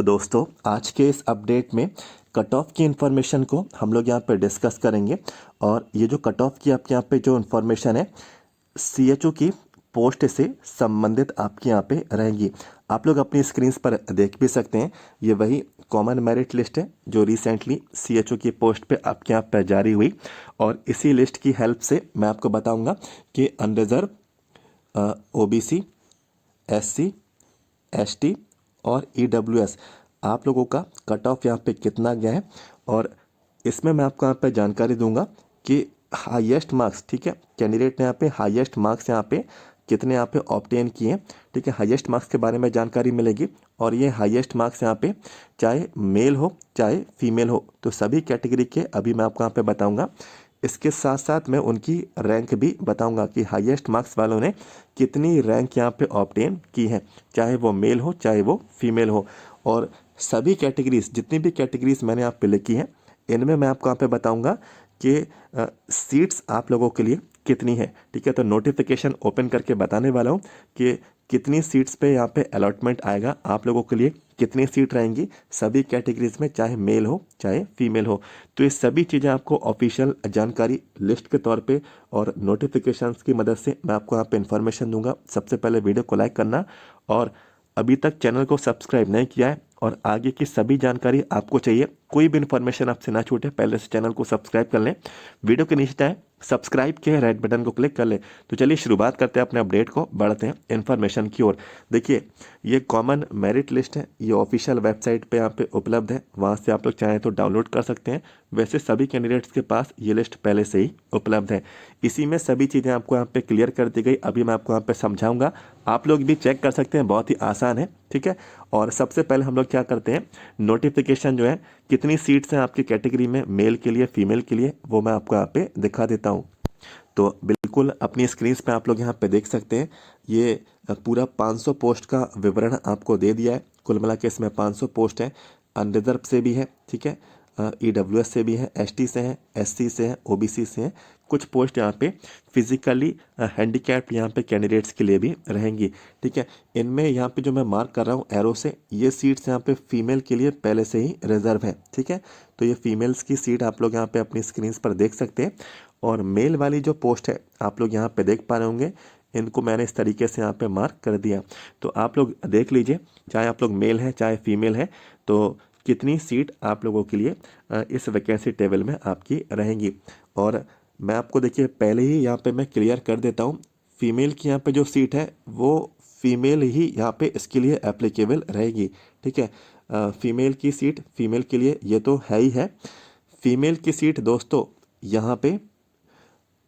तो दोस्तों आज के इस अपडेट में कट ऑफ की इन्फॉर्मेशन को हम लोग यहाँ पे डिस्कस करेंगे। और ये जो कट ऑफ की आपके यहाँ पे जो इन्फॉर्मेशन है CHO की पोस्ट से संबंधित आपके यहाँ पे रहेगी। आप लोग अपनी स्क्रीन पर देख भी सकते हैं, ये वही कॉमन मेरिट लिस्ट है जो रिसेंटली CHO की पोस्ट पे आपके यहाँ पे जारी हुई। और इसी लिस्ट की हेल्प से मैं आपको बताऊंगा कि अनरिजर्व, OBC, SC, ST और EWS आप लोगों का कट ऑफ यहाँ पे कितना गया है। और इसमें मैं आपको यहाँ पे जानकारी दूंगा कि हाईएस्ट मार्क्स, ठीक है, कैंडिडेट ने यहाँ पे हाईएस्ट मार्क्स यहाँ पे कितने यहाँ पे ऑब्टेन किए, ठीक है, हाईएस्ट मार्क्स के बारे में जानकारी मिलेगी। और ये हाईएस्ट मार्क्स यहाँ पे चाहे मेल हो चाहे फीमेल हो, तो सभी कैटेगरी के अभी मैं आपको यहाँ पे बताऊँगा। इसके साथ साथ मैं उनकी रैंक भी बताऊंगा कि हाईएस्ट मार्क्स वालों ने कितनी रैंक यहाँ पे ऑब्टेन की है, चाहे वो मेल हो चाहे वो फीमेल हो। और सभी कैटेगरीज, जितनी भी कैटेगरीज मैंने आप पे लिखी हैं, इनमें मैं आपको यहाँ पे बताऊंगा कि सीट्स आप लोगों के लिए कितनी है, ठीक है। तो नोटिफिकेशन ओपन करके बताने वाला हूँ कि कितनी सीट्स पे यहाँ पे अलॉटमेंट आएगा, आप लोगों के लिए कितनी सीट रहेंगी सभी कैटेगरीज में, चाहे मेल हो चाहे फीमेल हो। तो ये सभी चीज़ें आपको ऑफिशियल जानकारी लिस्ट के तौर पे और नोटिफिकेशंस की मदद से मैं आपको यहाँ पे इन्फॉर्मेशन दूंगा। सबसे पहले वीडियो को लाइक करना, और अभी तक चैनल को सब्सक्राइब नहीं किया है और आगे की सभी जानकारी आपको चाहिए, कोई भी इन्फॉर्मेशन आपसे ना छूटे, पहले से चैनल को सब्सक्राइब कर लें। वीडियो के नीचे आए सब्सक्राइब के रेड बटन को क्लिक कर लें। तो चलिए शुरुआत करते हैं अपने अपडेट को, बढ़ते हैं इन्फॉर्मेशन की ओर। देखिए ये कॉमन मेरिट लिस्ट है, ये ऑफिशियल वेबसाइट पे यहाँ पे उपलब्ध है, वहाँ से आप लोग चाहें तो डाउनलोड कर सकते हैं। वैसे सभी कैंडिडेट्स के पास ये लिस्ट पहले से ही उपलब्ध है, इसी में सभी चीज़ें आपको यहाँ पे क्लियर कर दी गई। अभी मैं आपको यहाँ पे समझाऊंगा, आप लोग भी चेक कर सकते हैं, बहुत ही आसान है, ठीक है। और सबसे पहले हम लोग क्या करते हैं, नोटिफिकेशन जो है कितनी सीट्स हैं आपकी कैटेगरी में मेल के लिए फीमेल के लिए, वो मैं आपको यहाँ पे दिखा देता हूँ। तो बिल्कुल अपनी स्क्रीन पे आप लोग यहाँ पे देख सकते हैं, ये पूरा 500 पोस्ट का विवरण आपको दे दिया है। कुल मिला के इसमें 500 पोस्ट है, अनरिजर्व से भी है, ठीक है, EWS से भी है, ST से है, SC से है, OBC से है। कुछ पोस्ट यहाँ पे फिजिकली हैंडीकैप्ड यहाँ पे कैंडिडेट्स के लिए भी रहेंगी, ठीक है। इनमें यहाँ पे जो मैं मार्क कर रहा हूँ एरो से, ये सीट्स यहाँ पे फीमेल के लिए पहले से ही रिजर्व है, ठीक है। तो ये फीमेल्स की सीट आप लोग यहाँ पे अपनी स्क्रीन पर देख सकते हैं। और मेल वाली जो पोस्ट है आप लोग यहाँ पे देख पा रहे होंगे, इनको मैंने इस तरीके से यहाँ पे मार्क कर दिया। तो आप लोग देख लीजिए, चाहे आप लोग मेल हैं चाहे फीमेल हैं, तो कितनी सीट आप लोगों के लिए इस वैकेंसी टेबल में आपकी रहेंगी। और मैं आपको देखिए पहले ही यहाँ पे मैं क्लियर कर देता हूँ, फीमेल की यहाँ पे जो सीट है वो फीमेल ही यहाँ पे इसके लिए एप्लीकेबल रहेगी, ठीक है। फीमेल की सीट फीमेल के लिए ये तो है ही है। फीमेल की सीट दोस्तों यहाँ पे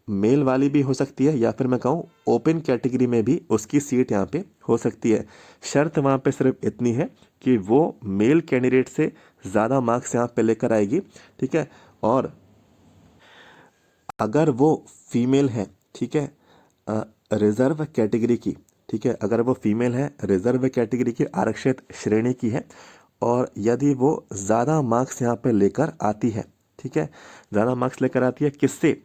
मेल वाली भी हो सकती है, या फिर मैं कहूँ ओपन कैटेगरी में भी उसकी सीट यहाँ पे हो सकती है। शर्त वहाँ पे सिर्फ इतनी है कि वो मेल कैंडिडेट से ज़्यादा मार्क्स यहाँ पे लेकर आएगी, ठीक है। और अगर वो फीमेल है, ठीक है, रिजर्व कैटेगरी की, ठीक है, अगर वो फीमेल है रिजर्व कैटेगरी की आरक्षित श्रेणी की है, और यदि वो ज़्यादा मार्क्स यहाँ पे लेकर आती है, ठीक है, ज़्यादा मार्क्स लेकर आती है किससे,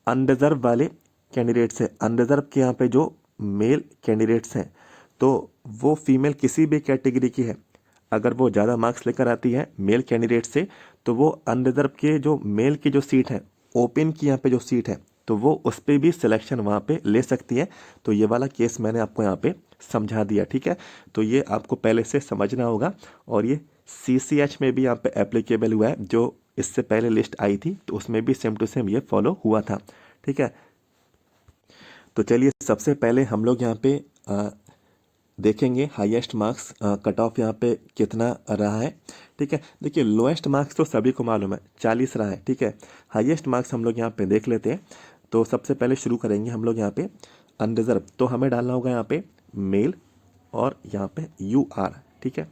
अनरिजर्व वाले कैंडिडेट से। अनरिजर्व के यहाँ पे जो मेल कैंडिडेट्स हैं, तो वो फीमेल किसी भी कैटेगरी की है, अगर वो ज़्यादा मार्क्स लेकर आती है मेल कैंडिडेट से, तो वो अनरिजर्व के जो मेल की जो सीट है, ओपन की यहाँ पे जो सीट है, तो वो उस पर भी सिलेक्शन वहाँ पे ले सकती है। तो ये वाला केस मैंने आपको यहाँ पे समझा दिया, ठीक है। तो ये आपको पहले से समझना होगा। और ये CCH में भी यहाँ पे एप्लीकेबल हुआ है, जो इससे पहले लिस्ट आई थी तो उसमें भी सेम टू सेम ये फॉलो हुआ था, ठीक है। तो चलिए सबसे पहले हम लोग यहाँ पे देखेंगे हाईएस्ट मार्क्स कट ऑफ यहाँ पे कितना रहा है, ठीक है। देखिए लोएस्ट मार्क्स तो सभी को मालूम है 40 रहा है, ठीक है। हाईएस्ट मार्क्स हम लोग यहाँ पे देख लेते हैं। तो सबसे पहले शुरू करेंगे हम लोग यहाँ पे अनरिजर्व, तो हमें डालना होगा यहाँ पे मेल और यहाँ पे UR, ठीक है।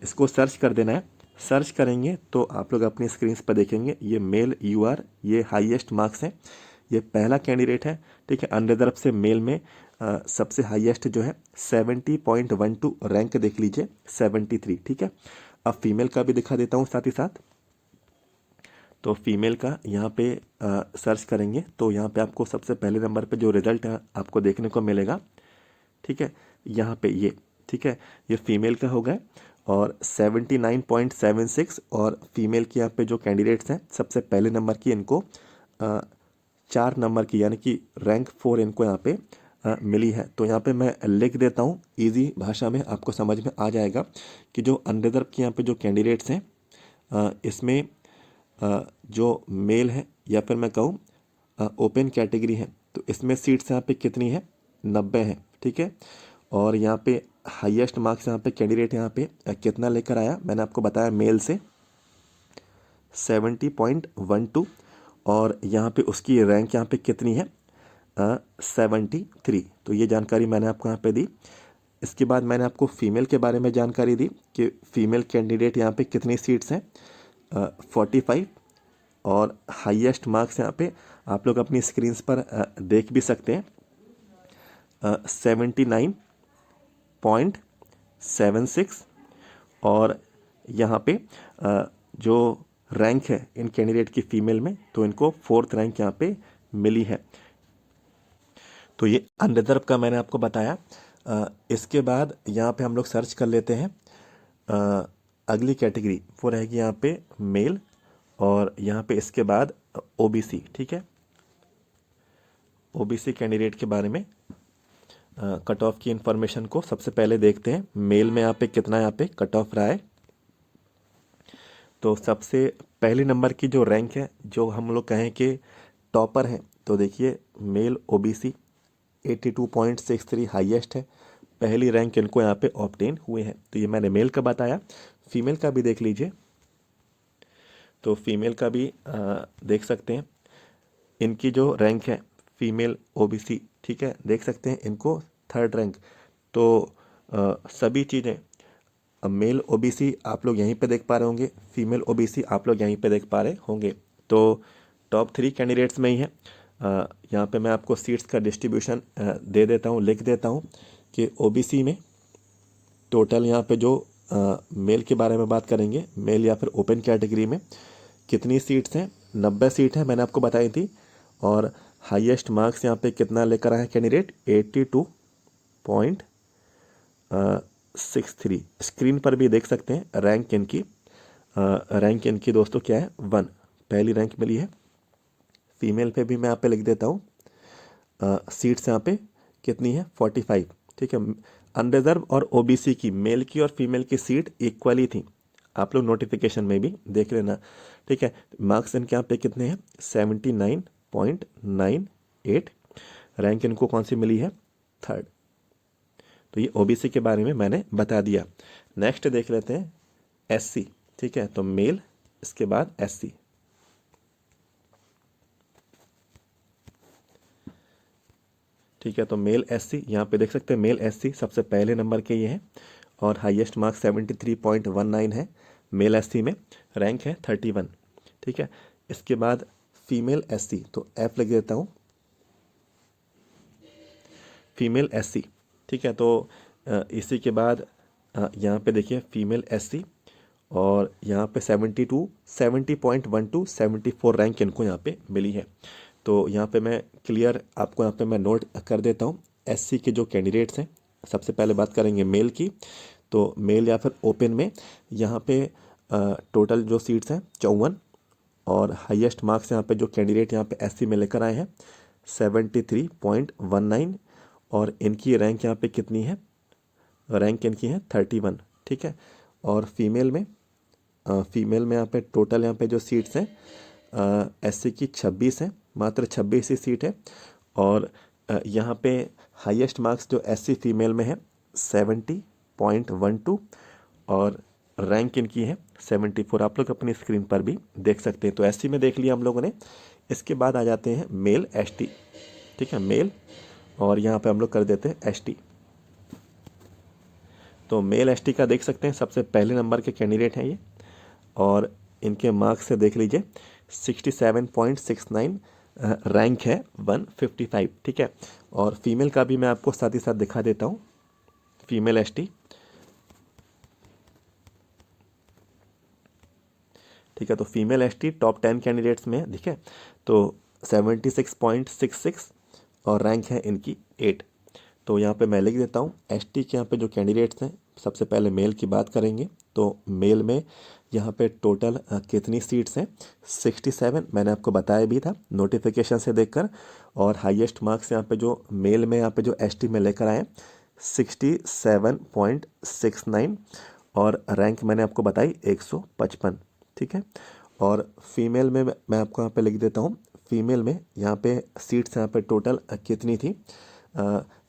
इसको सर्च कर देना है। सर्च करेंगे तो आप लोग अपनी स्क्रीन पर देखेंगे ये मेल UR, ये हाईएस्ट मार्क्स है, ये पहला कैंडिडेट है, ठीक है। अनरिजर्व से मेल में सबसे हाईएस्ट जो है 70.12 रैंक देख लीजिए, 73, ठीक है। अब फीमेल का भी दिखा देता हूँ साथ ही साथ। तो फीमेल का यहाँ पे सर्च करेंगे तो यहाँ पे आपको सबसे पहले नंबर पे जो रिजल्ट है आपको देखने को मिलेगा, ठीक है, यहाँ पे ये, ठीक है, ये फीमेल का होगा। और 79.76। और फीमेल की यहाँ पे जो कैंडिडेट्स हैं सबसे पहले नंबर की इनको 4 नंबर की यानी कि रैंक 4 इनको यहाँ पे मिली है। तो यहाँ पे मैं लिख देता हूँ, इजी भाषा में आपको समझ में आ जाएगा कि जो अनरिजर्व के यहाँ पे जो कैंडिडेट्स हैं इसमें जो मेल है या फिर मैं कहूँ ओपन कैटेगरी है, तो इसमें सीट्स यहाँ पे कितनी है, 90 है। ठीक है, और यहाँ पे हाईएस्ट मार्क्स यहाँ पे कैंडिडेट यहाँ पे कितना लेकर आया, मैंने आपको बताया मेल से 70.12, और यहाँ पे उसकी रैंक यहाँ पे कितनी है 73। तो ये जानकारी मैंने आपको यहाँ पे दी। इसके बाद मैंने आपको फीमेल के बारे में जानकारी दी कि फीमेल कैंडिडेट यहाँ पे कितनी सीट्स हैं 45, और हाईएस्ट मार्क्स यहाँ पे आप लोग अपनी स्क्रीन्स पर देख भी सकते हैं 79.76। और यहाँ पे जो रैंक है इन कैंडिडेट की फीमेल में, तो इनको 4th रैंक यहाँ पे मिली है। तो ये अनरिजर्व का मैंने आपको बताया। इसके बाद यहाँ पे हम लोग सर्च कर लेते हैं अगली कैटेगरी, वो रहेगी यहाँ पे मेल, और यहाँ पे इसके बाद ओबीसी। ठीक है, ओबीसी कैंडिडेट के बारे में कट ऑफ की इंफॉर्मेशन को सबसे पहले देखते हैं। मेल में यहाँ पे कितना यहाँ पे कट ऑफ रहा है, तो सबसे पहले नंबर की जो रैंक है, जो हम लोग कहें कि टॉपर है, तो देखिए मेल ओबीसी 82.63 हाईएस्ट है, पहली रैंक इनको यहाँ पे ऑब्टेन हुए हैं। तो ये मैंने मेल का बताया। फीमेल का भी देख लीजिए, तो फीमेल का भी देख सकते हैं इनकी जो रैंक है फीमेल ओबीसी। ठीक है, देख सकते हैं इनको 3rd रैंक। तो सभी चीज़ें मेल ओबीसी आप लोग यहीं पे देख पा रहे होंगे, फीमेल ओबीसी आप लोग यहीं पे देख पा रहे होंगे। तो टॉप 3 कैंडिडेट्स में ही है। यहाँ पे मैं आपको सीट्स का डिस्ट्रीब्यूशन दे देता हूँ, लिख देता हूँ कि ओबीसी में टोटल यहाँ पे जो मेल के बारे में बात करेंगे, मेल या फिर ओपन कैटेगरी में कितनी सीट्स हैं, 90 सीट है मैंने आपको बताई थी। और हाईएस्ट मार्क्स यहाँ पे कितना लेकर आया कैंडिडेट 82.63। स्क्रीन पर भी देख सकते हैं रैंक इनकी दोस्तों क्या है 1, पहली रैंक मिली है। फीमेल पे भी मैं यहाँ पे लिख देता हूँ सीट्स यहाँ पे कितनी है 45। ठीक है, अनरिजर्व और ओबीसी की, मेल की और फीमेल की सीट इक्वली थी, आप लोग नोटिफिकेशन में भी देख लेना। ठीक है, मार्क्स इनके यहाँ पे कितने हैं 79.98, रैंक इनको कौन सी मिली है 3rd। तो ये ओबीसी के बारे में मैंने बता दिया। नेक्स्ट देख लेते हैं एससी। ठीक है, तो मेल, इसके बाद एससी। ठीक है, तो मेल एससी यहाँ पे देख सकते हैं, मेल एससी सबसे पहले नंबर के ये हैं, और हाईएस्ट मार्क्स 73.19 है मेल एससी में, रैंक है 31। ठीक है, इसके बाद फीमेल एससी, तो एफ लिख देता हूँ, फीमेल एससी। ठीक है, तो इसी के बाद यहाँ पे देखिए फीमेल एससी, और यहाँ पे 70.12 74 रैंक इनको यहाँ पे मिली है। तो यहाँ पे मैं क्लियर आपको यहाँ पे मैं नोट कर देता हूँ एससी के जो कैंडिडेट्स हैं। सबसे पहले बात करेंगे मेल की, तो मेल या फिर ओपन में यहाँ पे टोटल जो सीट्स हैं 54, और हाईएस्ट मार्क्स यहाँ पे जो कैंडिडेट यहाँ पे एससी में लेकर आए हैं 73.19, और इनकी रैंक यहाँ पे कितनी है, रैंक इनकी है 31। ठीक है, और फीमेल में यहाँ पे टोटल यहाँ पे जो सीट्स हैं एससी की 26 हैं, मात्र 26 ही सीट है। और यहाँ पे हाईएस्ट मार्क्स जो एससी फीमेल में है 70.12, और रैंक इनकी है 74, आप लोग अपनी स्क्रीन पर भी देख सकते हैं। तो एससी में देख लिया हम लोगों ने। इसके बाद आ जाते हैं मेल एसटी। ठीक है, मेल, और यहाँ पे हम लोग कर देते हैं एसटी। तो मेल एसटी का देख सकते हैं सबसे पहले नंबर के कैंडिडेट हैं ये, और इनके मार्क्स से देख लीजिए 67.69, रैंक है 155। ठीक है, और फीमेल का भी मैं आपको साथ ही साथ दिखा देता हूँ, फीमेल एसटी। ठीक है, तो फीमेल एसटी टॉप 10 कैंडिडेट्स में है। ठीक है, तो 76.66, और रैंक है इनकी 8। तो यहाँ पे मैं लिख देता हूँ एसटी के यहाँ पे जो कैंडिडेट्स हैं सबसे पहले मेल की बात करेंगे तो मेल में यहाँ पे टोटल कितनी सीट्स हैं? 67 मैंने आपको बताया भी था नोटिफिकेशन से देखकर। और हाईएस्ट मार्क्स यहाँ पे जो मेल में यहाँ पे जो एसटी में लेकर आए 67.69 और रैंक मैंने आपको बताई 155, ठीक है। और फीमेल में मैं आपको यहाँ पे लिख देता हूँ। फीमेल में यहाँ पे सीट्स यहाँ पे टोटल कितनी थी?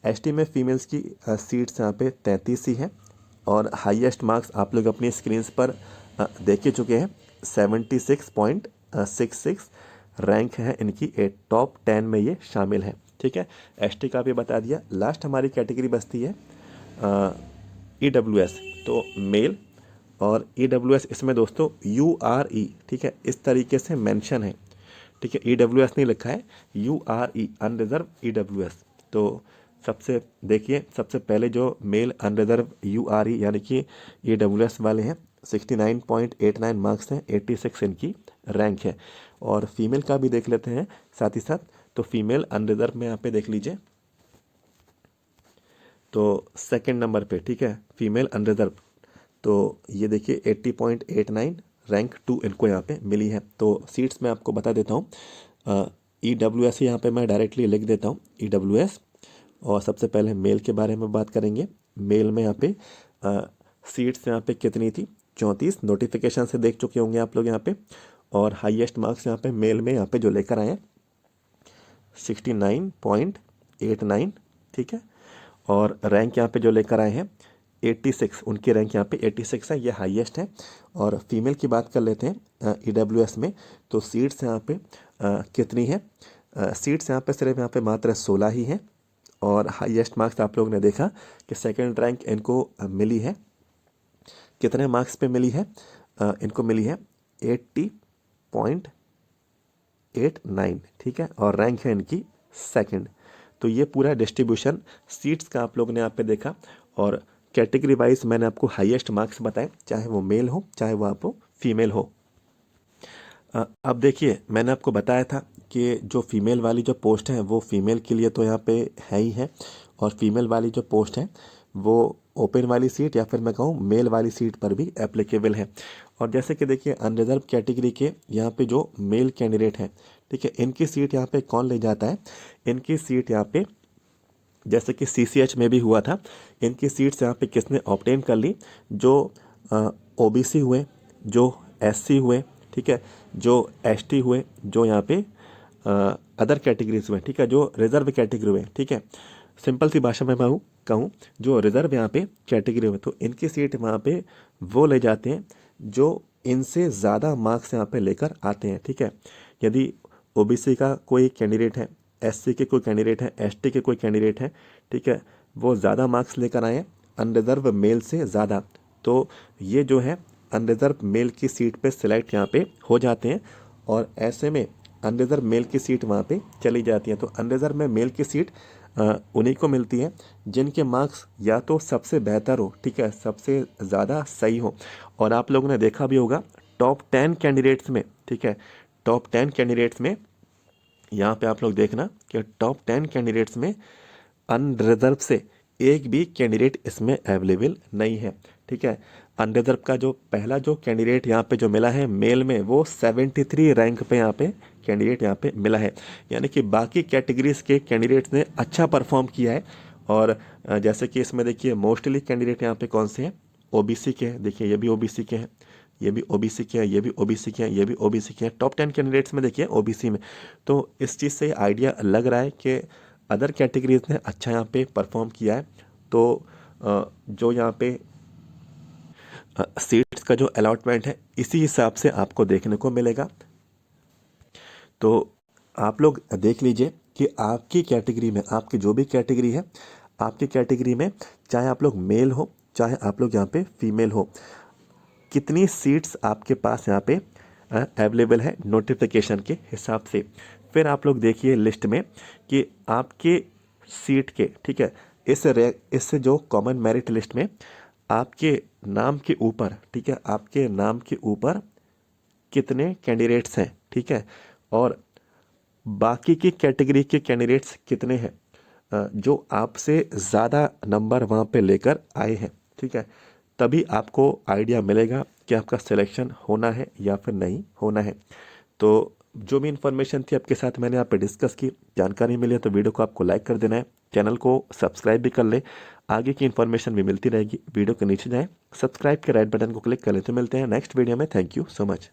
एसटी में फीमेल्स की सीट्स यहाँ पे 33 ही हैं और हाईएस्ट मार्क्स आप लोग अपनी स्क्रीन्स पर देख ही चुके हैं 76.66 रैंक है इनकी, टॉप 10 में ये शामिल है, ठीक है। एसटी का भी बता दिया। लास्ट हमारी कैटेगरी बचती है ईडब्ल्यूएस, तो मेल और ईडब्ल्यूएस इसमें दोस्तों URE, ठीक है, इस तरीके से मेंशन है, ठीक है। ईडब्ल्यूएस नहीं लिखा है, URE अनरिजर्व ईडब्ल्यूएस। तो सबसे देखिए, सबसे पहले जो मेल अनरिजर्व URE यानी कि ईडब्ल्यूएस वाले हैं 69.89 मार्क्स हैं, 86 इनकी रैंक है। और फीमेल का भी देख लेते हैं साथ ही साथ। तो फीमेल अनरिजर्व में यहाँ पे देख लीजिए तो सेकंड नंबर पे, ठीक है, फीमेल अनरिजर्व। तो ये देखिए 80.89 रैंक 2 इनको यहाँ पे मिली है। तो सीट्स मैं आपको बता देता हूँ। EWS यहाँ पे मैं डायरेक्टली लिख देता हूँ EWS। और सबसे पहले मेल के बारे में बात करेंगे। मेल में यहाँ पे सीट्स यहाँ पे कितनी थी? 34 नोटिफिकेशन से देख चुके होंगे आप लोग यहाँ पे। और हाईएस्ट मार्क्स यहाँ पे मेल में यहाँ पे जो लेकर आए हैं 69.89, ठीक है। और रैंक यहाँ पे जो लेकर आए हैं 86, उनकी रैंक यहाँ पे 86 है, ये हाईएस्ट है। और फीमेल की बात कर लेते हैं EWS में। तो सीट्स यहाँ पे कितनी है? सीट्स यहाँ पे सिर्फ यहाँ पे मात्र 16 ही हैं। और हाईएस्ट मार्क्स आप लोगों ने देखा कि सेकंड रैंक इनको मिली है। कितने मार्क्स पे मिली है? इनको मिली है 80.89, ठीक है। और रैंक है इनकी सेकंड। तो ये पूरा डिस्ट्रीब्यूशन सीट्स का आप लोगों ने यहाँ पे देखा। और कैटेगरी वाइज मैंने आपको हाईएस्ट मार्क्स बताए, चाहे वो मेल हो चाहे वो आपको फीमेल हो। अब देखिए, मैंने आपको बताया था कि जो फीमेल वाली जो पोस्ट है वो फीमेल के लिए तो यहाँ पे है ही है। और फीमेल वाली जो पोस्ट है वो ओपन वाली सीट या फिर मैं कहूँ मेल वाली सीट पर भी एप्लीकेबल है। और जैसे कि देखिए अनरिजर्व कैटेगरी के यहाँ पे जो मेल कैंडिडेट हैं, ठीक है, इनकी सीट यहाँ पे कौन ले जाता है? इनकी सीट यहाँ पे जैसे कि CCH में भी हुआ था, इनकी सीट्स यहाँ पे किसने ऑब्टेन कर ली? जो OBC हुए, जो SC हुए, ठीक है, जो ST हुए, जो यहाँ पे अदर कैटेगरीज हुए, ठीक है, जो रिजर्व कैटेगरी हुए, ठीक है। सिंपल सी भाषा में मैं कहूँ, जो रिजर्व यहाँ पे कैटेगरी हुए तो इनकी सीट वहाँ पे वो ले जाते हैं जो इनसे ज़्यादा मार्क्स यहाँ पे लेकर आते हैं, ठीक है। यदि OBC का कोई कैंडिडेट है, SC के कोई कैंडिडेट है, ST के कोई कैंडिडेट है, ठीक है, वो ज़्यादा मार्क्स लेकर आए अनरिजर्व मेल से ज़्यादा, तो ये जो है अनरिजर्व मेल की सीट पे सिलेक्ट यहाँ पे हो जाते हैं। और ऐसे में अनरिजर्व मेल की सीट वहाँ पे चली जाती है। तो अनरिजर्व में मेल की सीट उन्हीं को मिलती है जिनके मार्क्स या तो सबसे बेहतर हो, ठीक है, सबसे ज़्यादा सही हो। और आप लोगों ने देखा भी होगा टॉप 10 कैंडिडेट्स में, ठीक है, टॉप 10 कैंडिडेट्स में यहाँ पे आप लोग देखना कि टॉप 10 कैंडिडेट्स में अनरिजर्व से एक भी कैंडिडेट इसमें अवेलेबल नहीं है, ठीक है। अनरिजर्व का जो पहला जो कैंडिडेट यहाँ पे जो मिला है मेल में वो 73 रैंक पे यहाँ पे कैंडिडेट यहाँ पे मिला है। यानी कि बाकी कैटेगरीज के कैंडिडेट्स ने अच्छा परफॉर्म किया है। और जैसे कि इसमें देखिए मोस्टली कैंडिडेट यहाँ पे कौन से हैं? OBC के हैं, देखिए ये भी OBC के हैं, ये भी OBC के हैं, ये भी OBC के हैं, ये भी OBC के हैं। टॉप 10 कैंडिडेट्स में देखिए OBC में। तो इस चीज़ से आइडिया लग रहा है कि अदर कैटेगरीज ने अच्छा यहाँ पे परफॉर्म किया है। तो जो यहाँ पे सीट्स का जो अलॉटमेंट है इसी हिसाब से आपको देखने को मिलेगा। तो आप लोग देख लीजिए कि आपकी कैटेगरी में, आपकी जो भी कैटेगरी है, आपकी कैटेगरी में चाहे आप लोग मेल हो चाहे आप लोग यहाँ पे फीमेल हो, कितनी सीट्स आपके पास यहाँ पे अवेलेबल है नोटिफिकेशन के हिसाब से। फिर आप लोग देखिए लिस्ट में कि आपके सीट के, ठीक है, इस जो कॉमन मेरिट लिस्ट में आपके नाम के ऊपर, ठीक है, आपके नाम के ऊपर कितने कैंडिडेट्स हैं, ठीक है, और बाकी की कैटेगरी के कैंडिडेट्स कितने हैं जो आपसे ज़्यादा नंबर वहाँ पे लेकर आए हैं, ठीक है, तभी आपको आइडिया मिलेगा कि आपका सिलेक्शन होना है या फिर नहीं होना है। तो जो भी इन्फॉर्मेशन थी आपके साथ मैंने यहाँ पे डिस्कस की, जानकारी मिली है तो वीडियो को आपको लाइक कर देना है, चैनल को सब्सक्राइब भी कर ले, आगे की इन्फॉर्मेशन भी मिलती रहेगी। वीडियो के नीचे जाएं, सब्सक्राइब के राइट बटन को क्लिक कर ले। तो मिलते हैं नेक्स्ट वीडियो में। Thank you so much.